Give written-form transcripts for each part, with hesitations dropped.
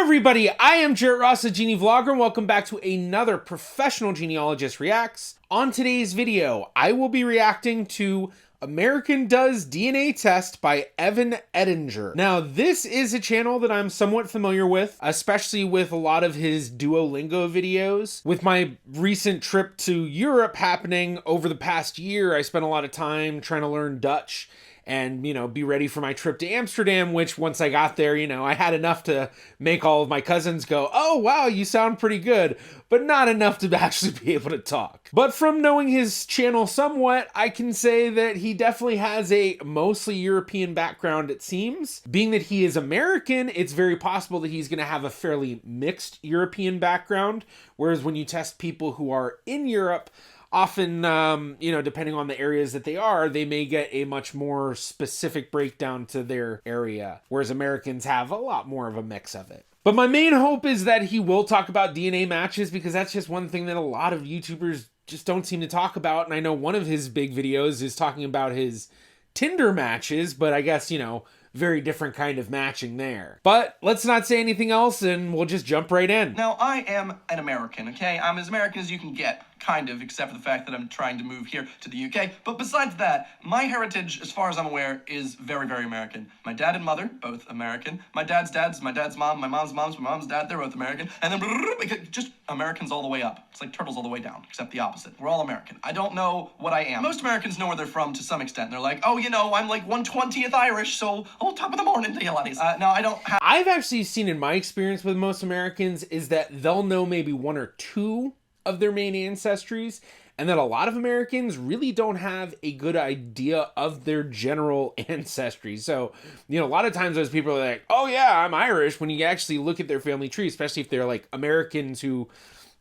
everybody, I am Jarrett Ross, a Genie Vlogger, and welcome back to another Professional Genealogist Reacts. On today's video, I will be reacting to American Does DNA Test by Evan Edinger. Now, this is a channel that I'm somewhat familiar with, especially with a lot of his Duolingo videos. With my recent trip to Europe happening over the past year, I spent a lot of time trying to learn Dutch and, be ready for my trip to Amsterdam, which once I got there, I had enough to make all of my cousins go, "Oh, wow, you sound pretty good," but not enough to actually be able to talk. But from knowing his channel somewhat, I can say that he definitely has a mostly European background, it seems. Being that he is American, it's very possible that he's going to have a fairly mixed European background, whereas when you test people who are in Europe, often, depending on the areas that they are, they may get a much more specific breakdown to their area, whereas Americans have a lot more of a mix of it. But my main hope is that he will talk about DNA matches, because that's just one thing that a lot of YouTubers just don't seem to talk about. And I know one of his big videos is talking about his Tinder matches, but I guess, very different kind of matching there. But let's not say anything else and we'll just jump right in. Now, I am an American, okay? I'm as American as you can get, kind of, except for the fact that I'm trying to move here to the UK. But besides that, my heritage, as far as I'm aware, is very, very American. My dad and mother, both American. My dad's my dad's mom, my mom's my mom's dad, they're both American. And then just Americans all the way up. It's like turtles all the way down, except the opposite. We're all American. I don't know what I am. Most Americans know where they're from to some extent. They're like, oh, I'm like 1/20th Irish, so top of the morning to you laddies. No, I don't have... I've actually seen in my experience with most Americans is that they'll know maybe one or two of their main ancestries, and that a lot of Americans really don't have a good idea of their general ancestry. So, a lot of times those people are like, oh yeah, I'm Irish, when you actually look at their family tree, especially if they're like Americans who,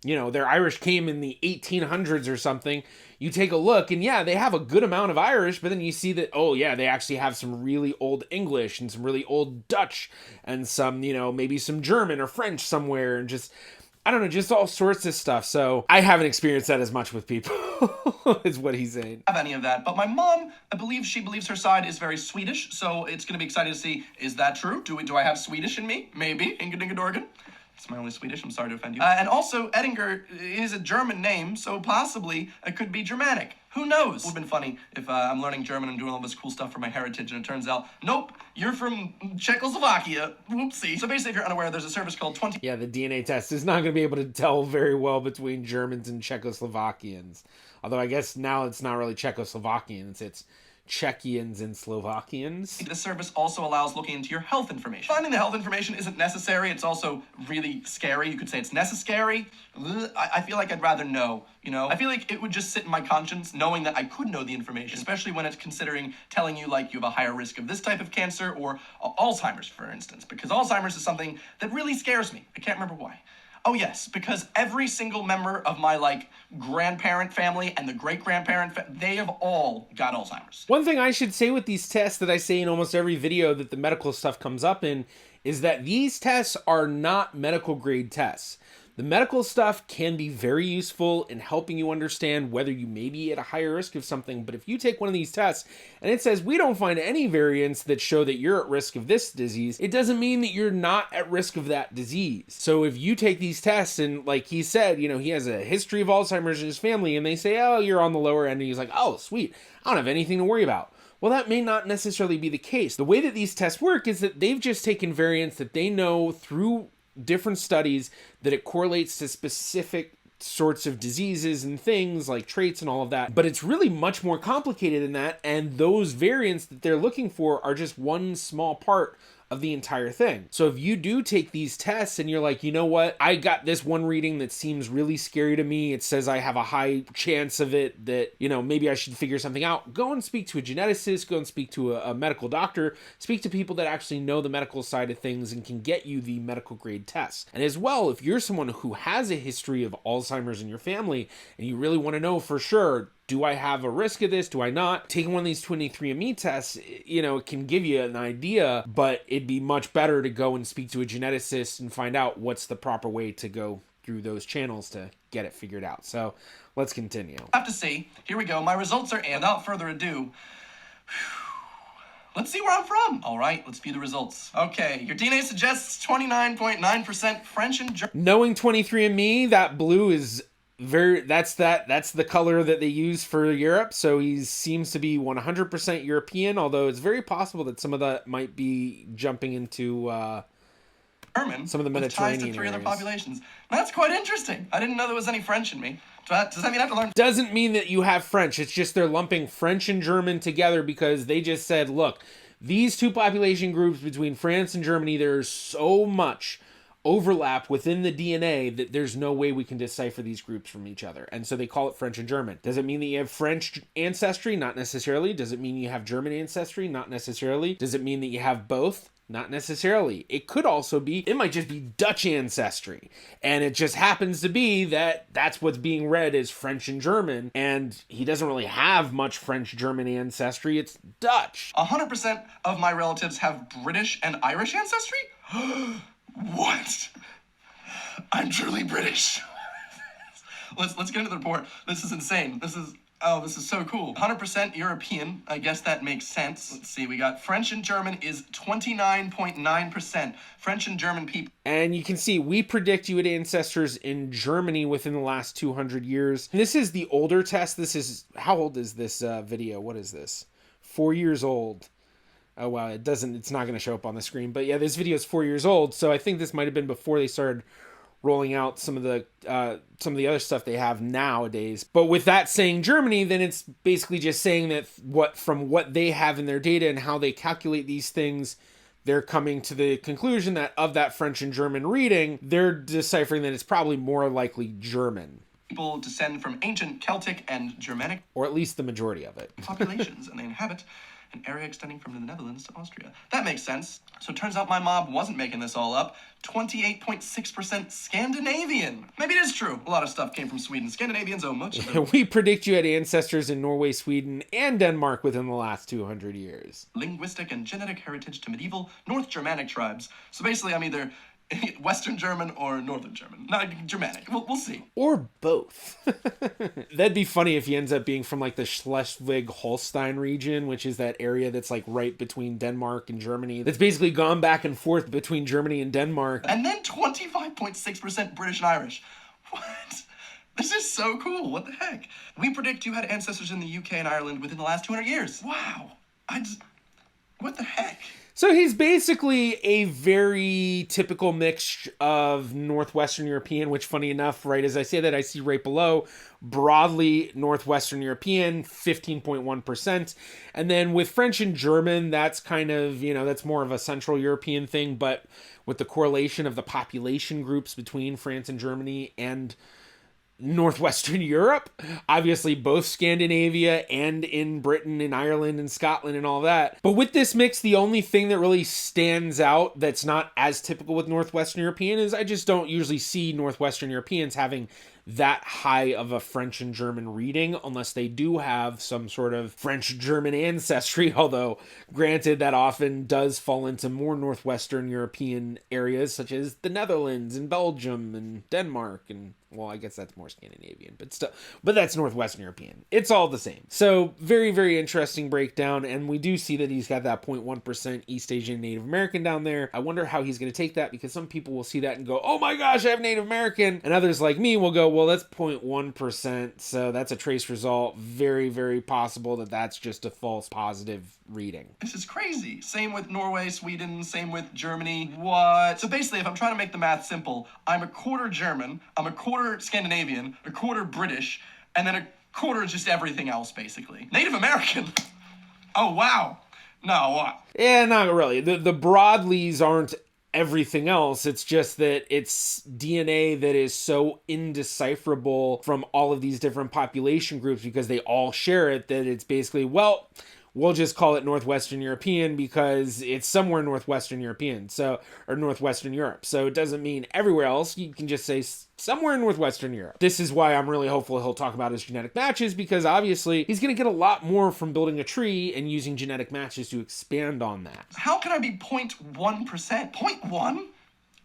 their Irish came in the 1800s or something, you take a look and yeah, they have a good amount of Irish, but then you see that, oh yeah, they actually have some really old English and some really old Dutch and some, maybe some German or French somewhere, and just, I don't know, just all sorts of stuff. So I haven't experienced that as much with people, is what he's saying. Have any of that, but my mom, she believes her side is very Swedish, so it's going to be exciting to see, is that true? Do I have Swedish in me? Maybe. Inga-dinga-dorgan. It's my only Swedish, I'm sorry to offend you. And also, Edinger is a German name, so possibly it could be Germanic. Who knows? It would have been funny if I'm learning German and doing all this cool stuff for my heritage, and it turns out, nope, you're from Czechoslovakia. Whoopsie. So basically, if you're unaware, there's a service called 20... Yeah, the DNA test is not going to be able to tell very well between Germans and Czechoslovakians. Although I guess now it's not really Czechoslovakians, it's Czechians and Slovakians. This service also allows looking into your health information. Finding the health information isn't necessary. It's also really scary. You could say it's necessary. I feel like I'd rather know, I feel like it would just sit in my conscience knowing that I could know the information, especially when it's considering telling you, like, you have a higher risk of this type of cancer or Alzheimer's, for instance, because Alzheimer's is something that really scares me. I can't remember why. Oh yes, because every single member of my, grandparent family and the great-grandparent they have all got Alzheimer's. One thing I should say with these tests that I say in almost every video that the medical stuff comes up in is that these tests are not medical-grade tests. The medical stuff can be very useful in helping you understand whether you may be at a higher risk of something, but if you take one of these tests and it says we don't find any variants that show that you're at risk of this disease, it doesn't mean that you're not at risk of that disease. So if you take these tests and, like he said, he has a history of Alzheimer's in his family, and they say, oh, you're on the lower end, and he's like, oh, sweet, I don't have anything to worry about. Well, that may not necessarily be the case. The way that these tests work is that they've just taken variants that they know through different studies that it correlates to specific sorts of diseases and things like traits and all of that. But it's really much more complicated than that. And those variants that they're looking for are just one small part of the entire thing. So if you do take these tests and you're like, you know what, I got this one reading that seems really scary to me, it says I have a high chance of it, that, maybe I should figure something out, go and speak to a geneticist, go and speak to a medical doctor, speak to people that actually know the medical side of things and can get you the medical grade tests. And as well, if you're someone who has a history of Alzheimer's in your family and you really want to know for sure, do I have a risk of this? Do I not? Taking one of these 23andMe tests, it can give you an idea, but it'd be much better to go and speak to a geneticist and find out what's the proper way to go through those channels to get it figured out. So let's continue. I have to see. Here we go. My results are in. Without further ado, Let's see where I'm from. All right, let's view the results. Okay, your DNA suggests 29.9% French and German. Knowing 23andMe, that blue is that's the color that they use for Europe, so he seems to be 100% European, although it's very possible that some of that might be jumping into some of the Mediterranean ties to 3 other areas. populations. That's quite interesting. I didn't know there was any French in me. Does that mean I have to learn? Doesn't mean that you have French. It's just they're lumping French and German together because they just said, look, these two population groups between France and Germany, there's so much overlap within the DNA that there's no way we can decipher these groups from each other. And so they call it French and German. Does it mean that you have French ancestry? Not necessarily. Does it mean you have German ancestry? Not necessarily. Does it mean that you have both? Not necessarily. It could also be, it might just be Dutch ancestry. And it just happens to be that that's what's being read as French and German. And he doesn't really have much French-German ancestry. It's Dutch. 100% of my relatives have British and Irish ancestry? What? I'm truly British. Let's get into the report. This is insane. This is so cool. 100% European. I guess that makes sense. Let's see. We got French and German is 29.9%. French and German people. And you can see we predict you had ancestors in Germany within the last 200 years. This is the older test. This is, how old is this video? What is this? 4 years old. Oh, wow. It's not going to show up on the screen. But yeah, this video is 4 years old. So I think this might have been before they started rolling out some of the other stuff they have nowadays. But with that saying Germany, then it's basically just saying that from what they have in their data and how they calculate these things, they're coming to the conclusion that of that French and German reading, they're deciphering that it's probably more likely German. People descend from ancient Celtic and Germanic, or at least the majority of it, populations, and they inhabit an area extending from the Netherlands to Austria. That makes sense. So it turns out my mom wasn't making this all up. 28.6% Scandinavian. Maybe it is true. A lot of stuff came from Sweden. Scandinavians owe much of it. We predict you had ancestors in Norway, Sweden, and Denmark within the last 200 years. Linguistic and genetic heritage to medieval North Germanic tribes. So basically, I'm either Western German or Northern German. Not Germanic. We'll see. Or both. That'd be funny if he ends up being from like the Schleswig-Holstein region, which is that area that's like right between Denmark and Germany. That's basically gone back and forth between Germany and Denmark. And then 25.6% British and Irish. What? This is so cool. What the heck? We predict you had ancestors in the UK and Ireland within the last 200 years. Wow. What the heck? So he's basically a very typical mix of Northwestern European, which funny enough, right as I say that, I see right below, broadly Northwestern European, 15.1%. And then with French and German, that's kind of, that's more of a Central European thing, but with the correlation of the population groups between France and Germany and Northwestern Europe, obviously both Scandinavia and in Britain and Ireland and Scotland and all that. But with this mix, the only thing that really stands out that's not as typical with Northwestern European is I just don't usually see Northwestern Europeans having that high of a French and German reading unless they do have some sort of French-German ancestry, although granted that often does fall into more Northwestern European areas such as the Netherlands and Belgium and Denmark and, well, I guess that's more Scandinavian, but that's Northwestern European. It's all the same. So very, very interesting breakdown, and we do see that he's got that 0.1% East Asian Native American down there. I wonder how he's going to take that, because some people will see that and go, oh my gosh, I have Native American, and others like me will go, well, that's 0.1%, so that's a trace result. Very, very possible that that's just a false positive reading. This is crazy. Same with Norway, Sweden, same with Germany. What? So basically, if I'm trying to make the math simple, I'm a quarter German, I'm a quarter Scandinavian, a quarter British, and then a quarter just everything else, basically. Native American? Oh, wow. No, what? Yeah, not really. The broadleys aren't everything else. It's just that it's DNA that is so indecipherable from all of these different population groups because they all share it, that it's basically, well, we'll just call it Northwestern European because it's somewhere Northwestern European, or Northwestern Europe. So it doesn't mean everywhere else. You can just say somewhere in Northwestern Europe. This is why I'm really hopeful he'll talk about his genetic matches, because obviously he's going to get a lot more from building a tree and using genetic matches to expand on that. How can I be 0.1%? 0.1?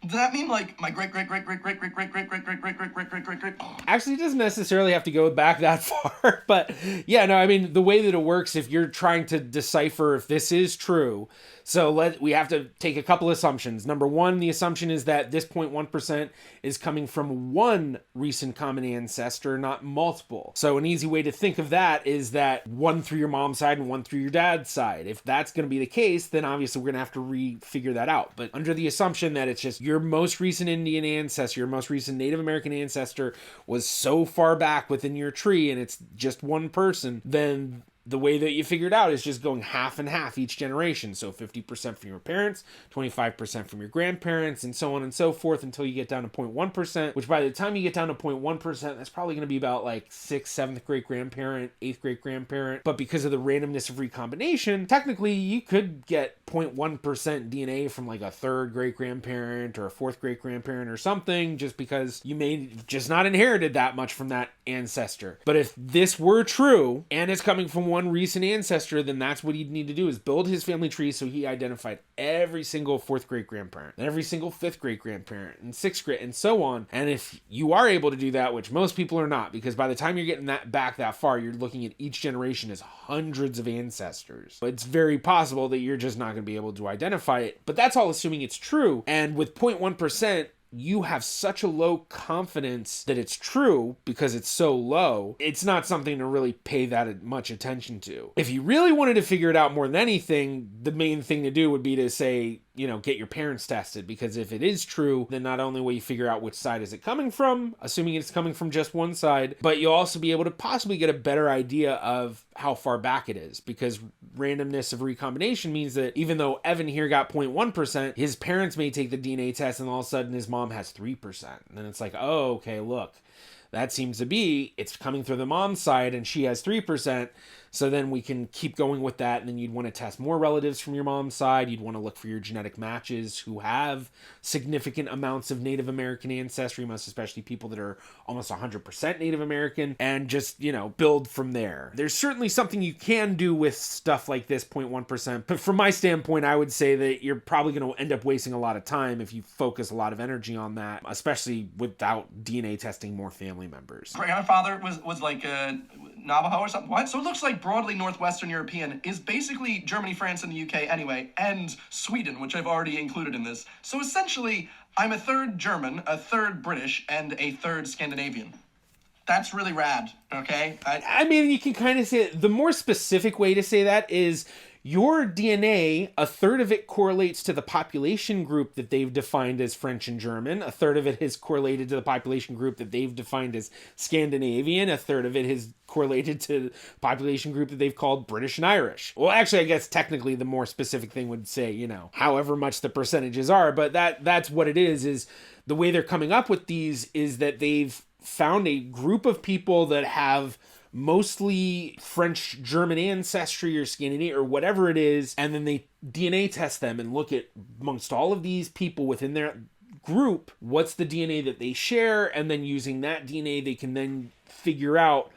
Does that mean like my great great great great great great great great great great great great great great great great? Actually, it doesn't necessarily have to go back that far, but yeah, no, I mean, the way that it works, if you're trying to decipher if this is true, so we have to take a couple assumptions. Number one, the assumption is that this 0.1% is coming from one recent common ancestor, not multiple. So an easy way to think of that is that one through your mom's side and one through your dad's side. If that's going to be the case, then obviously we're going to have to re-figure that out. But under the assumption that it's just your most recent Indian ancestor, your most recent Native American ancestor was so far back within your tree and it's just one person, then the way that you figure it out is just going half and half each generation. So 50% from your parents, 25% from your grandparents, and so on and so forth until you get down to 0.1%, which by the time you get down to 0.1%, that's probably going to be about like 6th, 7th great grandparent, 8th great grandparent. But because of the randomness of recombination, technically you could get 0.1% DNA from like a 3rd great grandparent or a 4th great grandparent or something, just because you may just not inherited that much from that ancestor. But if this were true and it's coming from one recent ancestor, then that's what he'd need to do, is build his family tree so he identified every single 4th great grandparent and every single 5th great grandparent and 6th great and so on. And if you are able to do that, which most people are not, because by the time you're getting that back that far, you're looking at each generation as hundreds of ancestors. But it's very possible that you're just not going to be able to identify it. But that's all assuming it's true. And with 0.1%, you have such a low confidence that it's true because it's so low, it's not something to really pay that much attention to. If you really wanted to figure it out more than anything, the main thing to do would be to say, get your parents tested, because if it is true, then not only will you figure out which side is it coming from, assuming it's coming from just one side, but you'll also be able to possibly get a better idea of how far back it is, because randomness of recombination means that even though Evan here got 0.1%, his parents may take the DNA test and all of a sudden his mom has 3%. And then it's like, oh, okay, look, that seems to be, it's coming through the mom's side and she has 3%. So then we can keep going with that. And then you'd want to test more relatives from your mom's side. You'd want to look for your genetic matches who have significant amounts of Native American ancestry, most especially people that are almost 100% Native American, and just, build from there. There's certainly something you can do with stuff like this 0.1%. But from my standpoint, I would say that you're probably going to end up wasting a lot of time if you focus a lot of energy on that, especially without DNA testing more family members. My grandfather was like Navajo or something. What? So it looks like broadly Northwestern European is basically Germany, France, and the UK anyway, and Sweden, which I've already included in this. So essentially, I'm a 3rd German, a 3rd British, and a 3rd Scandinavian. That's really rad, okay? I mean, you can kind of say it. The more specific way to say that is your DNA, a 3rd of it correlates to the population group that they've defined as French and German. A 3rd of it is correlated to the population group that they've defined as Scandinavian. A 3rd of it is correlated to the population group that they've called British and Irish. Well, actually, I guess technically the more specific thing would say, however much the percentages are, but that's what it is the way they're coming up with these is that they've found a group of people that have mostly French, German ancestry or Scandinavian or whatever it is, and then they DNA test them and look at amongst all of these people within their group, what's the DNA that they share, and then using that DNA they can then figure out,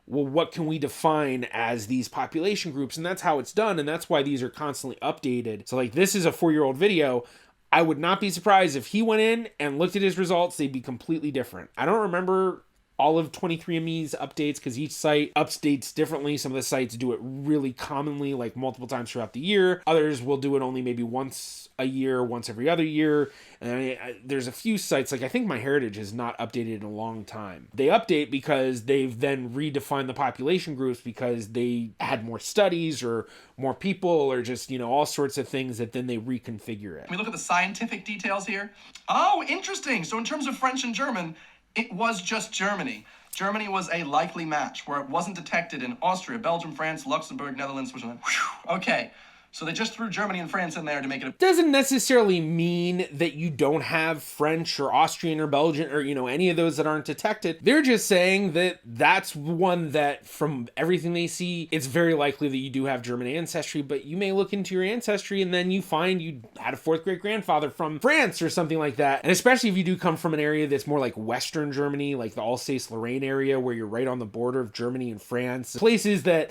well, what can we define as these population groups? And that's how it's done, and that's why these are constantly updated. So like, this is a 4-year-old video. I would not be surprised if he went in and looked at his results, they'd be completely different. I don't remember all of 23andMe's updates because each site updates differently. Some of the sites do it really commonly, like multiple times throughout the year. Others will do it only maybe once a year, once every other year. And there's a few sites, like I think MyHeritage has not updated in a long time. They update because they've then redefined the population groups because they had more studies or more people or just, all sorts of things that then they reconfigure it. We look at the scientific details here. Oh, interesting. So in terms of French and German, it was just Germany. Germany was a likely match where it wasn't detected in Austria, Belgium, France, Luxembourg, Netherlands, Switzerland. Whew. Okay. So they just threw Germany and France in there to make it Doesn't necessarily mean that you don't have French or Austrian or Belgian or, any of those that aren't detected. They're just saying that that's one that from everything they see, it's very likely that you do have German ancestry, but you may look into your ancestry and then you find you had a 4th great grandfather from France or something like that. And especially if you do come from an area that's more like Western Germany, like the Alsace-Lorraine area where you're right on the border of Germany and France, places that,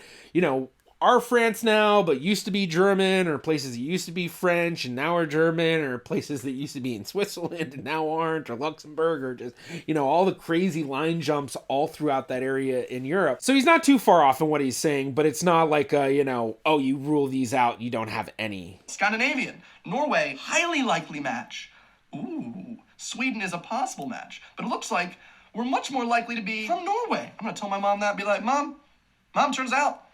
are France now, but used to be German, or places that used to be French and now are German, or places that used to be in Switzerland and now aren't, or Luxembourg, or just, all the crazy line jumps all throughout that area in Europe. So he's not too far off in what he's saying, but it's not like, oh, you rule these out, you don't have any. Scandinavian, Norway, highly likely match. Ooh, Sweden is a possible match, but it looks like we're much more likely to be from Norway. I'm gonna tell my mom that and be like, Mom, turns out,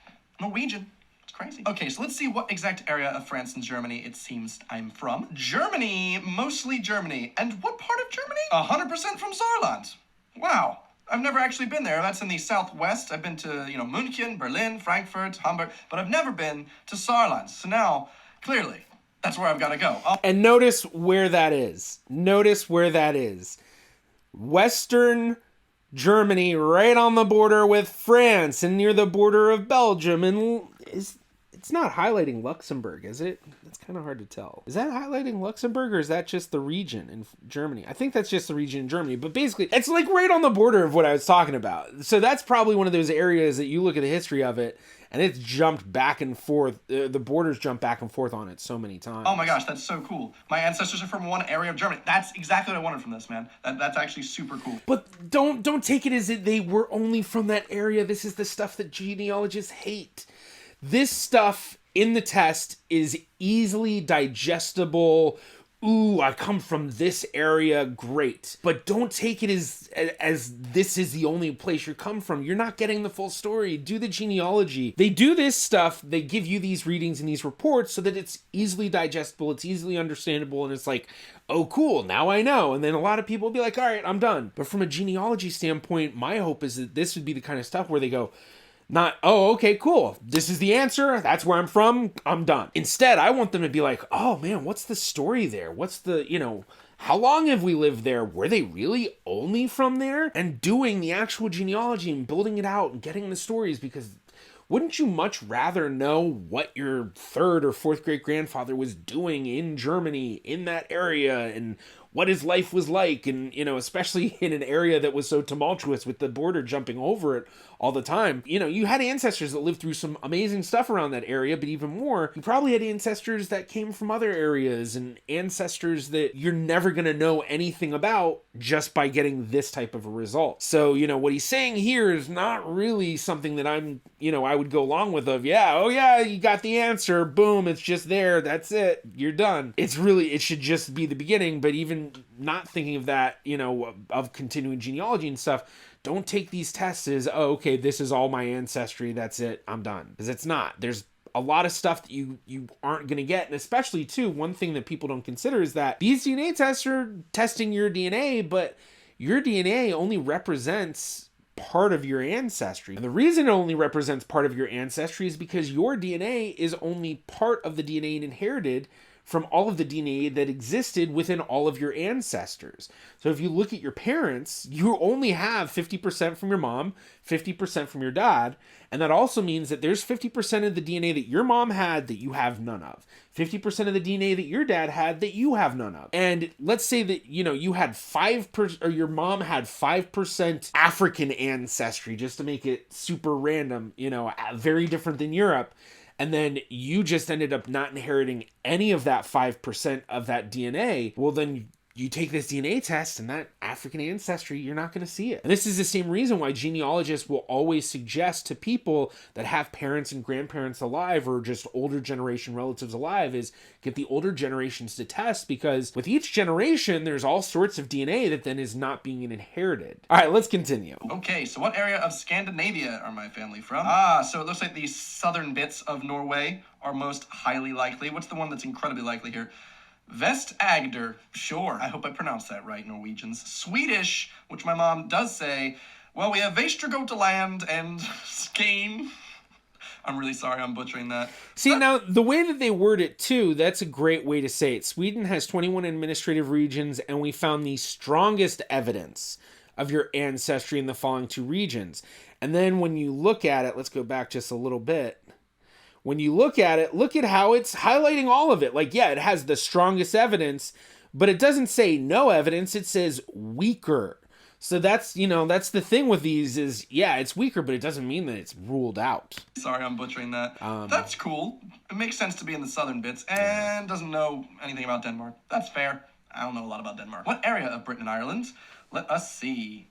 Norwegian. It's crazy. Okay, so let's see what exact area of France and Germany it seems I'm from. Germany, mostly Germany. And what part of Germany? 100% from Saarland. Wow. I've never actually been there. That's in the southwest. I've been to, München, Berlin, Frankfurt, Hamburg, but I've never been to Saarland. So now, clearly, that's where I've got to go. And notice where that is. Western Germany, right on the border with France and near the border of Belgium. And it's not highlighting Luxembourg, is it? That's kind of hard to tell. Is that highlighting Luxembourg, or is that just the region in Germany? I think that's just the region in Germany. But basically, it's like right on the border of what I was talking about. So that's probably one of those areas that you look at the history of it, and it's jumped back and forth. The borders jump back and forth on it so many times. Oh my gosh, that's so cool. My ancestors are from one area of Germany. That's exactly what I wanted from this, man. That's actually super cool. But don't take it as if they were only from that area. This is the stuff that genealogists hate. This stuff in the test is easily digestible. Ooh, I come from this area, great. But don't take it as this is the only place you come from. You're not getting the full story. Do the genealogy. They do this stuff, they give you these readings and these reports so that it's easily digestible, it's easily understandable, and it's like, oh cool, now I know. And then a lot of people will be like, all right, I'm done. But from a genealogy standpoint, my hope is that this would be the kind of stuff where they go, not, oh, okay, cool. This is the answer. That's where I'm from. I'm done. Instead, I want them to be like, oh man, what's the story there? What's the, how long have we lived there? Were they really only from there? And doing the actual genealogy and building it out and getting the stories, because wouldn't you much rather know what your third or fourth great grandfather was doing in Germany, in that area, and what his life was like, and, especially in an area that was so tumultuous with the border jumping over it all the time. You had ancestors that lived through some amazing stuff around that area, but even more, you probably had ancestors that came from other areas, and ancestors that you're never going to know anything about just by getting this type of a result. So, what he's saying here is not really something that I would go along with of, you got the answer, boom, it's just there, that's it, you're done. It should just be the beginning. But even not thinking of that, of continuing genealogy and stuff, don't take these tests as, oh, okay, this is all my ancestry, that's it, I'm done. Because it's not. There's a lot of stuff that you aren't going to get. And especially, too, one thing that people don't consider is that these DNA tests are testing your DNA, but your DNA only represents part of your ancestry. And the reason it only represents part of your ancestry is because your DNA is only part of the DNA inherited from all of the DNA that existed within all of your ancestors. So if you look at your parents, you only have 50% from your mom, 50% from your dad, and that also means that there's 50% of the DNA that your mom had that you have none of. 50% of the DNA that your dad had that you have none of. And let's say that, you had 5%, or your mom had 5% African ancestry, just to make it super random, very different than Europe. And then you just ended up not inheriting any of that 5% of that DNA. Well, then you take this DNA test and that African ancestry, you're not going to see it. And this is the same reason why genealogists will always suggest to people that have parents and grandparents alive, or just older generation relatives alive, is get the older generations to test, because with each generation, there's all sorts of DNA that then is not being inherited. All right, let's continue. Okay, so what area of Scandinavia are my family from? So it looks like the southern bits of Norway are most highly likely. What's the one that's incredibly likely here? Vest-Agder, sure, I hope I pronounced that right, Norwegians. Swedish, which my mom does say, well, we have Västergötland and Skane. I'm really sorry I'm butchering that. See, now, the way that they word it, too, that's a great way to say it. Sweden has 21 administrative regions, and we found the strongest evidence of your ancestry in the following 2 regions. And then when you look at it, let's go back just a little bit. When you look at it, look at how it's highlighting all of it. Like, yeah, it has the strongest evidence, but it doesn't say no evidence. It says weaker. So that's, that's the thing with these is, yeah, it's weaker, but it doesn't mean that it's ruled out. Sorry, I'm butchering that. That's cool. It makes sense to be in the southern bits, and doesn't know anything about Denmark. That's fair. I don't know a lot about Denmark. What area of Britain and Ireland? Let us see.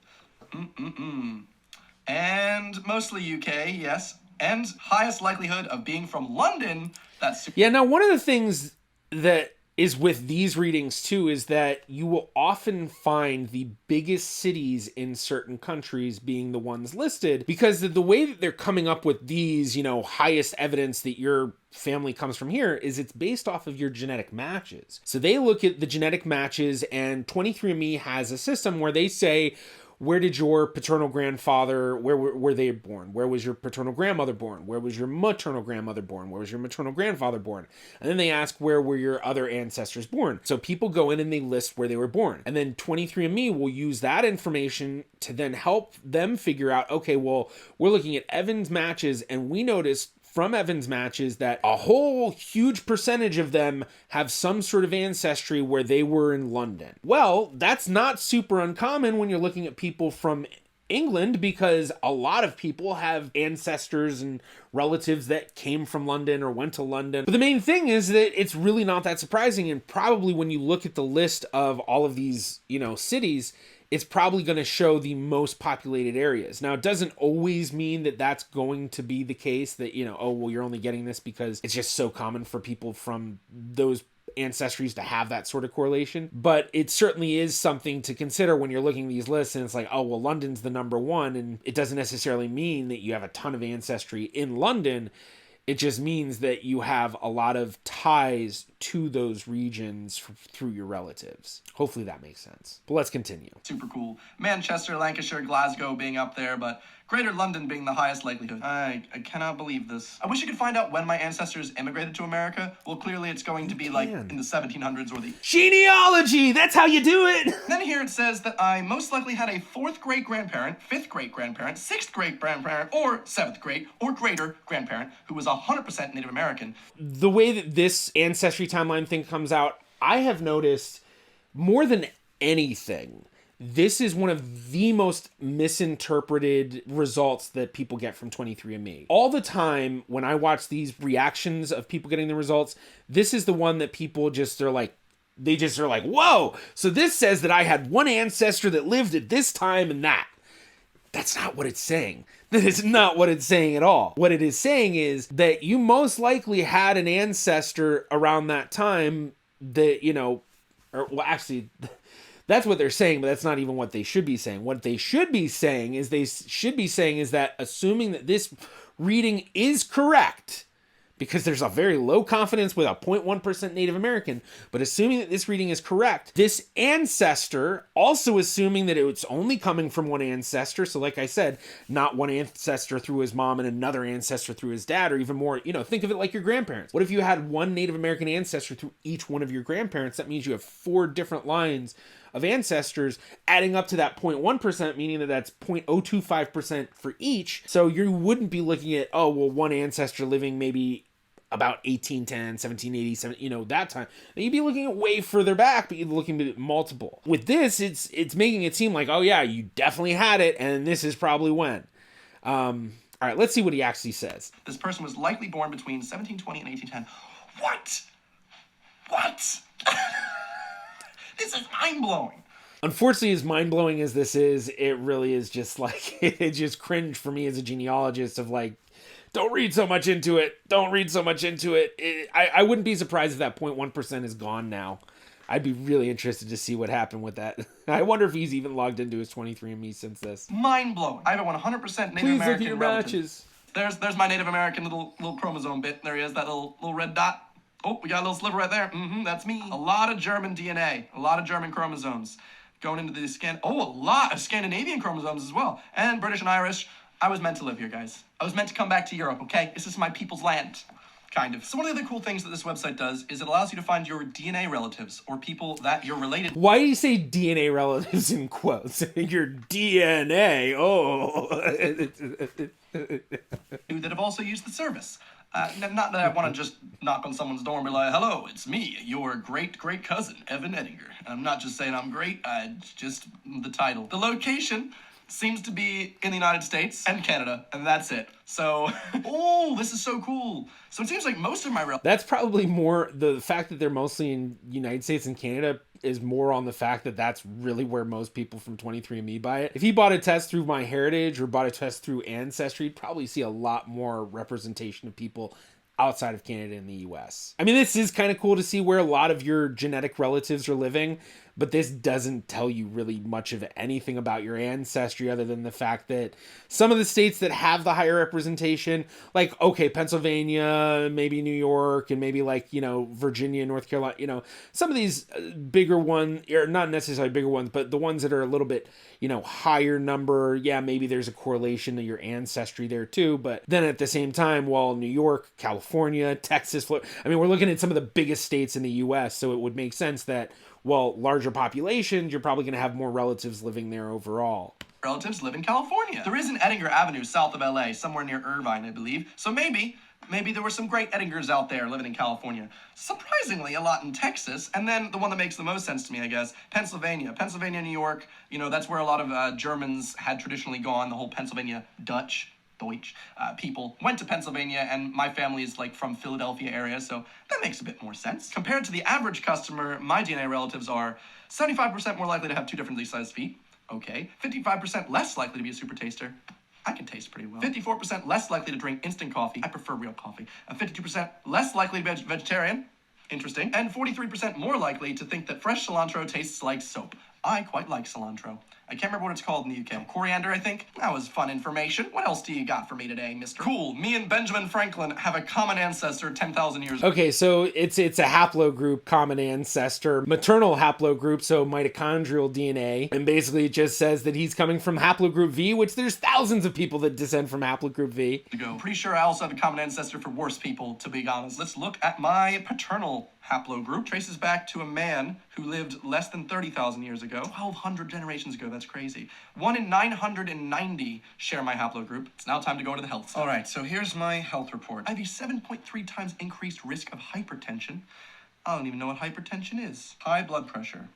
And mostly UK, yes. And highest likelihood of being from London. That's Yeah, now one of the things that is with these readings too is that you will often find the biggest cities in certain countries being the ones listed, because the way that they're coming up with these, highest evidence that your family comes from here is it's based off of your genetic matches. So they look at the genetic matches, and 23andMe has a system where they say, where did your paternal grandfather, where were they born? Where was your paternal grandmother born? Where was your maternal grandmother born? Where was your maternal grandfather born? And then they ask, where were your other ancestors born? So people go in and they list where they were born. And then 23andMe will use that information to then help them figure out, okay, well, we're looking at Evan's matches, and we noticed from Evan's matches that a whole huge percentage of them have some sort of ancestry where they were in London. Well, that's not super uncommon when you're looking at people from England, because a lot of people have ancestors and relatives that came from London or went to London. But the main thing is that it's really not that surprising, and probably when you look at the list of all of these, cities, it's probably going to show the most populated areas. Now, it doesn't always mean that that's going to be the case, that, you're only getting this because it's just so common for people from those ancestries to have that sort of correlation. But it certainly is something to consider when you're looking at these lists, and it's like, London's the number one, and it doesn't necessarily mean that you have a ton of ancestry in London. It just means that you have a lot of ties to those regions through your relatives. Hopefully that makes sense. But let's continue. Super cool. Manchester, Lancashire, Glasgow being up there, but Greater London being the highest likelihood. I cannot believe this. I wish I could find out when my ancestors immigrated to America. Well, clearly it's going to be like in the 1700s or the... Genealogy! That's how you do it! Then here it says that I most likely had a 4th great-grandparent, 5th great-grandparent, 6th great-grandparent, or 7th great or greater grandparent who was 100% Native American. The way that this ancestry timeline thing comes out, I have noticed more than anything, this is one of the most misinterpreted results that people get from 23andMe. All the time when I watch these reactions of people getting the results, this is the one that people are like, whoa, so this says that I had one ancestor that lived at this time and that. That's not what it's saying. That is not what it's saying at all. What it is saying is that you most likely had an ancestor around that time that, that's what they're saying, but that's not even what they should be saying. What they should be saying is that assuming that this reading is correct, because there's a very low confidence with a 0.1% Native American, but assuming that this reading is correct, this ancestor, also assuming that it's only coming from one ancestor, so like I said, not one ancestor through his mom and another ancestor through his dad, or even more, think of it like your grandparents. What if you had one Native American ancestor through each one of your grandparents? That means you have 4 different lines of ancestors adding up to that 0.1%, meaning that that's 0.025% for each. So you wouldn't be looking at, one ancestor living maybe about 1810, 1780, that time. You'd be looking at way further back, but you're looking at multiple. With this, it's making it seem like, you definitely had it, and this is probably when. All right, let's see what he actually says. This person was likely born between 1720 and 1810. What? This is mind-blowing. Unfortunately, as mind-blowing as this is, it really is just like, it just cringe for me as a genealogist of like, don't read so much into it. I wouldn't be surprised if that 0.1% is gone now. I'd be really interested to see what happened with that. I wonder if he's even logged into his 23andMe since this. Mind-blowing. I have a 100% Native Please American look at your relative. matches. There's my Native American little chromosome bit. There he is, that little red dot. Oh, we got a little sliver right there. That's me. A lot of German DNA, a lot of German chromosomes going into the a lot of Scandinavian chromosomes as well, and British and Irish. I was meant to live here, guys. I was meant to come back to Europe, okay? This is my people's land. Kind of. So one of the other cool things that this website does is it allows you to find your DNA relatives or people that you're related. Why do you say DNA relatives in quotes? Your DNA, that have also used the service. Not that I want to just knock on someone's door and be like, hello, it's me, your great cousin, Evan Edinger. I'm not just saying I'm great, just the title. The location seems to be in the United States and Canada, and that's it. So, oh, this is so cool. So it seems like most of my relatives... That's probably more, the fact that they're mostly in United States and Canada is more on the fact that that's really where most people from 23andMe buy it. If he bought a test through MyHeritage or bought a test through Ancestry, you'd probably see a lot more representation of people outside of Canada and the US. I mean, this is kind of cool to see where a lot of your genetic relatives are living, but this doesn't tell you really much of anything about your ancestry other than the fact that some of the states that have the higher representation, like, okay, Pennsylvania, maybe New York, and maybe like, you know, Virginia, North Carolina, you know, some of these bigger ones, or not necessarily bigger ones, but the ones that are a little bit, you know, higher number, yeah, maybe there's a correlation to your ancestry there too, but then at the same time, well, New York, California, Texas, Florida, I mean, we're looking at some of the biggest states in the US, so it would make sense that, well, larger populations, you're probably going to have more relatives living there overall. Relatives live in California. There is an Edinger Avenue south of LA, somewhere near Irvine, I believe. So maybe there were some great Edingers out there living in California. Surprisingly, a lot in Texas. And then the one that makes the most sense to me, I guess, Pennsylvania, New York. You know, that's where a lot of Germans had traditionally gone, the whole Pennsylvania Deutsch people went to Pennsylvania, and my family is like from Philadelphia area, so that makes a bit more sense. Compared to the average customer, my DNA relatives are 75% more likely to have two differently sized feet. Okay. 55% less likely to be a super taster. I can taste pretty well. 54% less likely to drink instant coffee. I prefer real coffee. 52% less likely to be vegetarian. Interesting. And 43% more likely to think that fresh cilantro tastes like soap. I quite like cilantro. I can't remember what it's called in the UK. Coriander, I think. That was fun information. What else do you got for me today, mister? Cool. Me and Benjamin Franklin have a common ancestor 10,000 years ago. Okay, so it's a haplogroup, common ancestor, maternal haplogroup, so mitochondrial DNA. And basically it just says that he's coming from haplogroup V, which there's thousands of people that descend from haplogroup V. Pretty sure I also have a common ancestor for worse people, to be honest. Let's look at my paternal haplogroup. Traces back to a man who lived less than 30,000 years ago. 1,200 generations ago, that's crazy. 1 in 990 share my haplogroup. It's now time to go to the health center. All right, so here's my health report. I have a 7.3 times increased risk of hypertension. I don't even know what hypertension is. High blood pressure.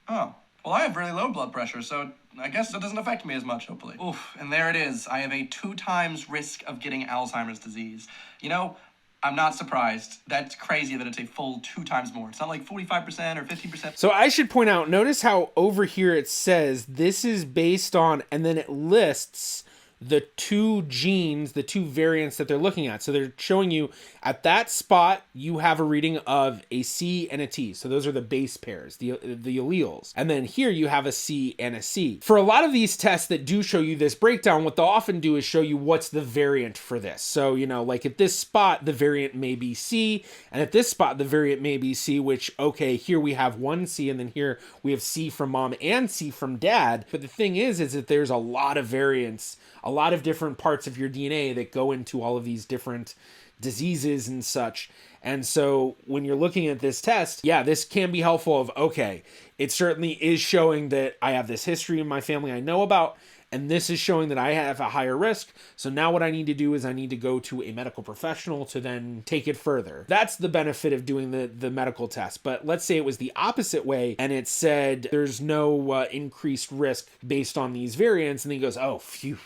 Oh, well, I have really low blood pressure, so I guess it doesn't affect me as much, hopefully. Oof, and there it is. I have a 2 times risk of getting Alzheimer's disease. You know, I'm not surprised. That's crazy that it's a full 2 times more. It's not like 45% or 50%. So I should point out, notice how over here it says this is based on, and then it lists the 2 genes, the 2 variants that they're looking at. So they're showing you at that spot, you have a reading of a C and a T. So those are the base pairs, the alleles. And then here you have a C and a C. For a lot of these tests that do show you this breakdown, what they'll often do is show you what's the variant for this. So, you know, like at this spot, the variant may be C, and at this spot, the variant may be C, which, okay, here we have 1 C, and then here we have C from mom and C from dad. But the thing is that there's a lot of variants, a lot of different parts of your DNA that go into all of these different diseases and such. And so when you're looking at this test, yeah, this can be helpful of, okay, it certainly is showing that I have this history in my family I know about, and this is showing that I have a higher risk. So now what I need to do is I need to go to a medical professional to then take it further. That's the benefit of doing the medical test. But let's say it was the opposite way and it said there's no increased risk based on these variants. And then he goes, oh, phew.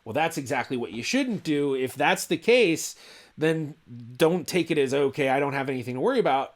Well, that's exactly what you shouldn't do. If that's the case, then don't take it as, okay, I don't have anything to worry about.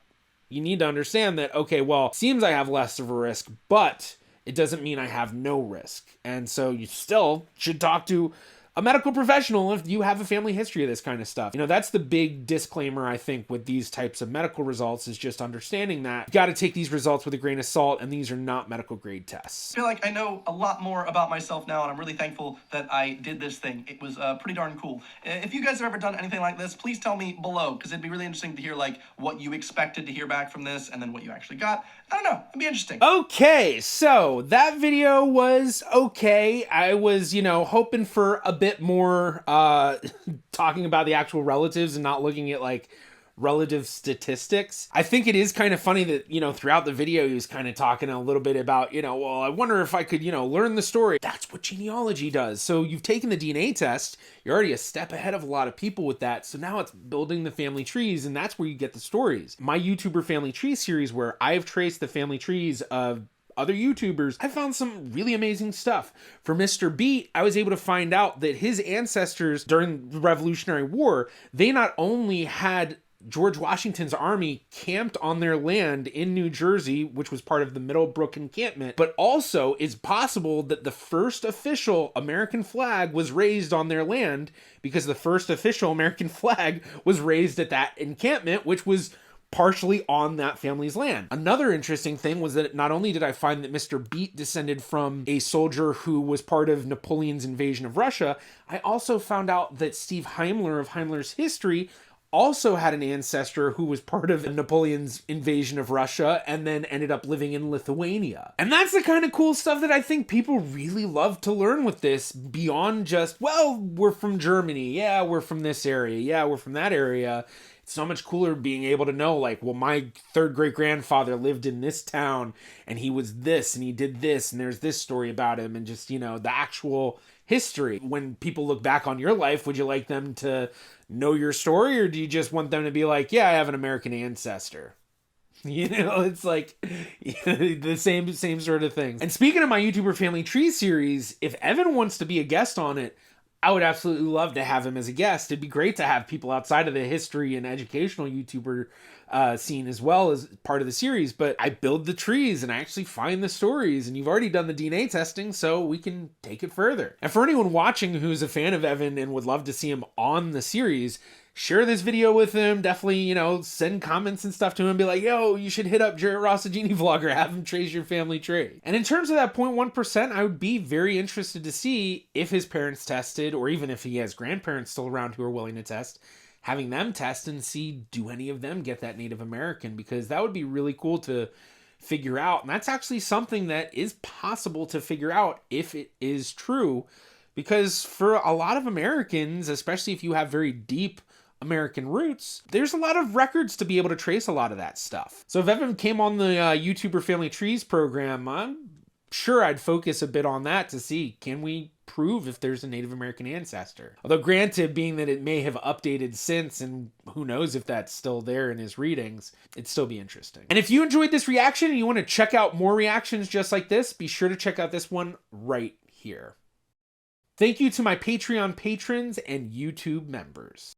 You need to understand that, okay, well, seems I have less of a risk, but it doesn't mean I have no risk. And so you still should talk to a medical professional if you have a family history of this kind of stuff. You know, that's the big disclaimer, I think, with these types of medical results, is just understanding that you got to take these results with a grain of salt, and these are not medical grade tests. I feel like I know a lot more about myself now, and I'm really thankful that I did this thing. It was pretty darn cool. If you guys have ever done anything like this, please tell me below, because it'd be really interesting to hear like what you expected to hear back from this and then what you actually got. I don't know. It'd be interesting. Okay, so that video was okay. I was, you know, hoping for a bit more talking about the actual relatives and not looking at like relative statistics. I think it is kind of funny that, throughout the video, he was kind of talking a little bit about, well, I wonder if I could, learn the story. That's what genealogy does. So you've taken the DNA test, you're already a step ahead of a lot of people with that. So now it's building the family trees, and that's where you get the stories. My YouTuber family tree series, where I've traced the family trees of other YouTubers, I found some really amazing stuff. For Mr. Beat, I was able to find out that his ancestors during the Revolutionary War, they not only had George Washington's army camped on their land in New Jersey, which was part of the Middlebrook encampment, but also it's possible that the first official American flag was raised on their land, because the first official American flag was raised at that encampment, which was partially on that family's land. Another interesting thing was that not only did I find that Mr. Beat descended from a soldier who was part of Napoleon's invasion of Russia, I also found out that Steve Heimler of Heimler's History also had an ancestor who was part of Napoleon's invasion of Russia and then ended up living in Lithuania. And that's the kind of cool stuff that I think people really love to learn with this, beyond just, well, we're from Germany. Yeah, we're from this area. Yeah, we're from that area. It's so much cooler being able to know, like, well, my third great grandfather lived in this town and he was this and he did this and there's this story about him, and just, the actual history. When people look back on your life, would you like them to know your story, or do you just want them to be like, yeah, I have an American ancestor? It's like the same sort of thing. And speaking of my YouTuber Family Tree series, if Evan wants to be a guest on it, I would absolutely love to have him as a guest. It'd be great to have people outside of the history and educational YouTuber scene as well as part of the series. But I build the trees and I actually find the stories, and you've already done the DNA testing, so we can take it further. And for anyone watching who's a fan of Evan and would love to see him on the series, share this video with him. Definitely, send comments and stuff to him. Be like, yo, you should hit up Jarrett Ross, a Genie Vlogger. Have him trace your family tree. And in terms of that 0.1%, I would be very interested to see if his parents tested, or even if he has grandparents still around who are willing to test, having them test and see, do any of them get that Native American? Because that would be really cool to figure out. And that's actually something that is possible to figure out if it is true. Because for a lot of Americans, especially if you have very deep American roots, there's a lot of records to be able to trace a lot of that stuff. So if Evan came on the YouTuber Family Trees program, I'm sure I'd focus a bit on that to see, can we prove if there's a Native American ancestor? Although granted, being that it may have updated since, and who knows if that's still there in his readings, it'd still be interesting. And if you enjoyed this reaction and you want to check out more reactions just like this, be sure to check out this one right here. Thank you to my Patreon patrons and YouTube members.